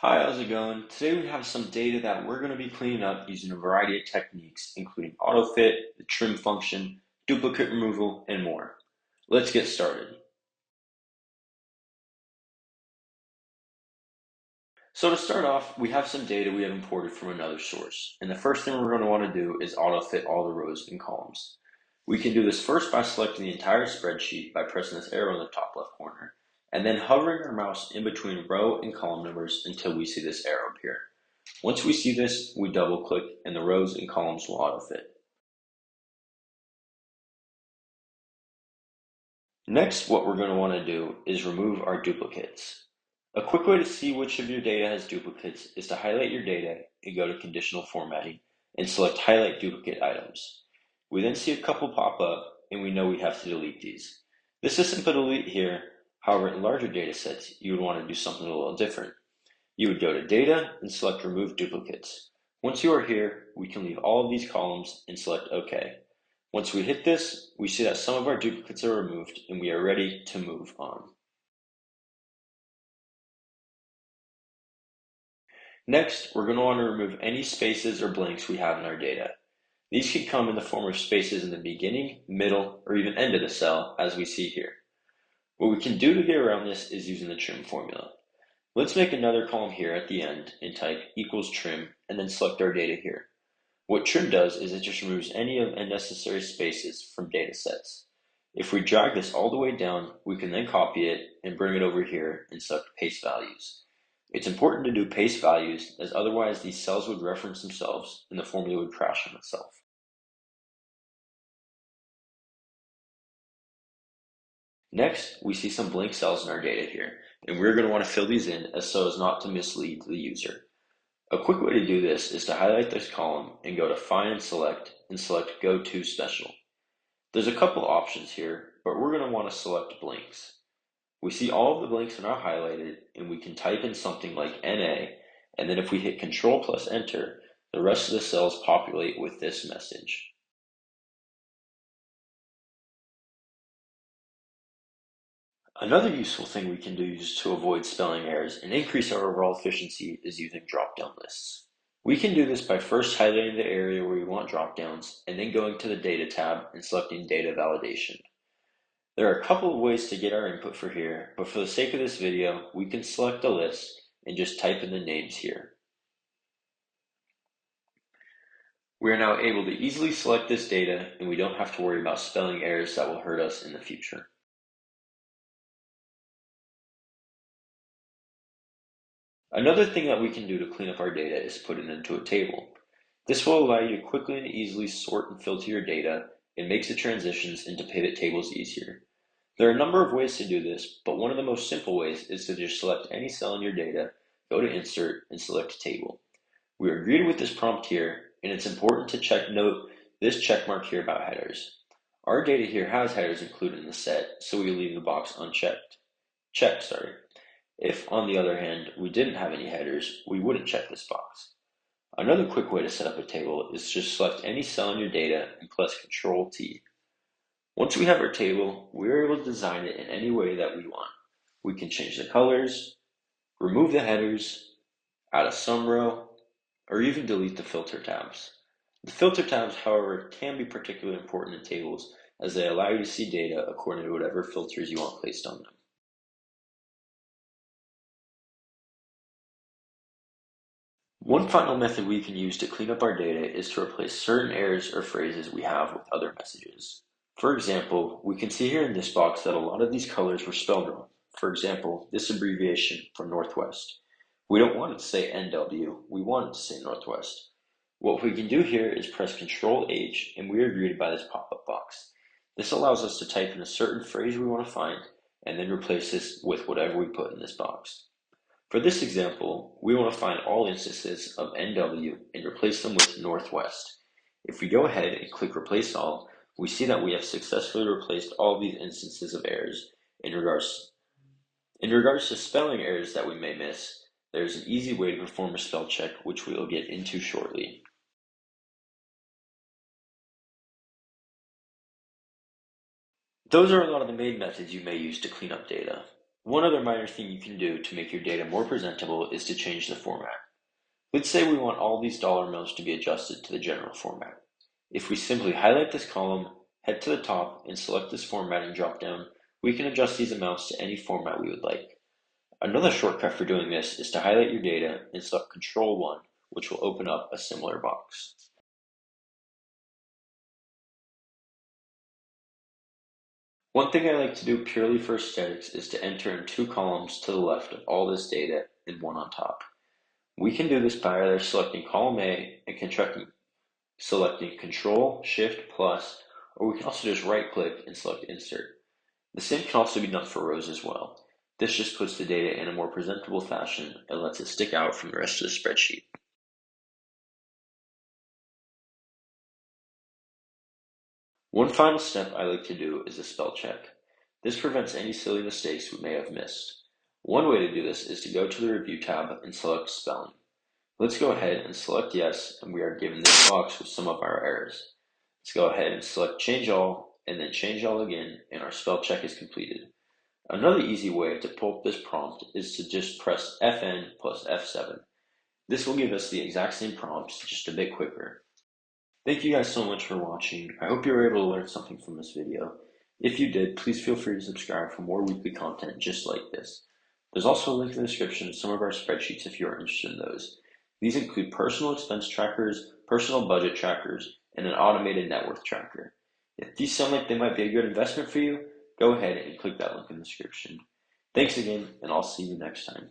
Hi, how's it going? Today we have some data that we're going to be cleaning up using a variety of techniques, including autofit, the trim function, duplicate removal, and more. Let's get started. So to start off, we have some data we have imported from another source. And the first thing we're going to want to do is autofit all the rows and columns. We can do this first by selecting the entire spreadsheet by pressing this arrow in the top left corner, and then hovering our mouse in between row and column numbers until we see this arrow appear. Once we see this, we double click and the rows and columns will autofit. Next, what we're going to want to do is remove our duplicates. A quick way to see which of your data has duplicates is to highlight your data and go to conditional formatting and select highlight duplicate items. We then see a couple pop up and we know we have to delete these. This is simple to delete here. However, in larger data sets, you would want to do something a little different. You would go to data and select remove duplicates. Once you are here, we can leave all of these columns and select OK. Once we hit this, we see that some of our duplicates are removed and we are ready to move on. Next, we're going to want to remove any spaces or blanks we have in our data. These can come in the form of spaces in the beginning, middle, or even end of the cell, as we see here. What we can do to get around this is using the trim formula. Let's make another column here at the end and type equals trim and then select our data here. What trim does is it just removes any of unnecessary spaces from data sets. If we drag this all the way down, we can then copy it and bring it over here and select paste values. It's important to do paste values as otherwise these cells would reference themselves and the formula would crash on itself. Next, we see some blank cells in our data here, and we're going to want to fill these in so as not to mislead the user. A quick way to do this is to highlight this column and go to Find and select Go To Special. There's a couple options here, but we're going to want to select blanks. We see all of the blanks are now highlighted, and we can type in something like NA, and then if we hit Control plus Enter, the rest of the cells populate with this message. Another useful thing we can do to avoid spelling errors and increase our overall efficiency is using drop-down lists. We can do this by first highlighting the area where we want drop-downs and then going to the Data tab and selecting Data Validation. There are a couple of ways to get our input for here, but for the sake of this video, we can select a list and just type in the names here. We are now able to easily select this data and we don't have to worry about spelling errors that will hurt us in the future. Another thing that we can do to clean up our data is put it into a table. This will allow you to quickly and easily sort and filter your data and makes the transitions into pivot tables easier. There are a number of ways to do this, but one of the most simple ways is to just select any cell in your data, go to Insert, and select Table. We are greeted with this prompt here, and it's important to note this check mark here about headers. Our data here has headers included in the set, so we leave the box unchecked. If, on the other hand, we didn't have any headers, we wouldn't check this box. Another quick way to set up a table is to just select any cell in your data and press Control T. Once we have our table, we are able to design it in any way that we want. We can change the colors, remove the headers, add a sum row, or even delete the filter tabs. The filter tabs, however, can be particularly important in tables as they allow you to see data according to whatever filters you want placed on them. One final method we can use to clean up our data is to replace certain errors or phrases we have with other messages. For example, we can see here in this box that a lot of these colors were spelled wrong. For example, this abbreviation for Northwest. We don't want it to say NW, we want it to say Northwest. What we can do here is press Control H and we are greeted by this pop-up box. This allows us to type in a certain phrase we want to find and then replace this with whatever we put in this box. For this example, we want to find all instances of NW and replace them with Northwest. If we go ahead and click Replace All, we see that we have successfully replaced all of these instances of errors. In regards to spelling errors that we may miss, there is an easy way to perform a spell check, which we will get into shortly. Those are a lot of the main methods you may use to clean up data. One other minor thing you can do to make your data more presentable is to change the format. Let's say we want all these dollar amounts to be adjusted to the general format. If we simply highlight this column, head to the top, and select this formatting dropdown, we can adjust these amounts to any format we would like. Another shortcut for doing this is to highlight your data and select Control 1, which will open up a similar box. One thing I like to do purely for aesthetics is to enter in 2 columns to the left of all this data and 1 on top. We can do this by either selecting column A and selecting Control, Shift, Plus, or we can also just right click and select Insert. The same can also be done for rows as well. This just puts the data in a more presentable fashion and lets it stick out from the rest of the spreadsheet. One final step I like to do is a spell check. This prevents any silly mistakes we may have missed. One way to do this is to go to the Review tab and select Spelling. Let's go ahead and select Yes, and we are given this box with some of our errors. Let's go ahead and select Change All, and then Change All again, and our spell check is completed. Another easy way to pull up this prompt is to just press Fn plus F7. This will give us the exact same prompt, just a bit quicker. Thank you guys so much for watching. I hope you were able to learn something from this video. If you did, please feel free to subscribe for more weekly content just like this. There's also a link in the description to some of our spreadsheets if you are interested in those. These include personal expense trackers, personal budget trackers, and an automated net worth tracker. If these sound like they might be a good investment for you, go ahead and click that link in the description. Thanks again, and I'll see you next time.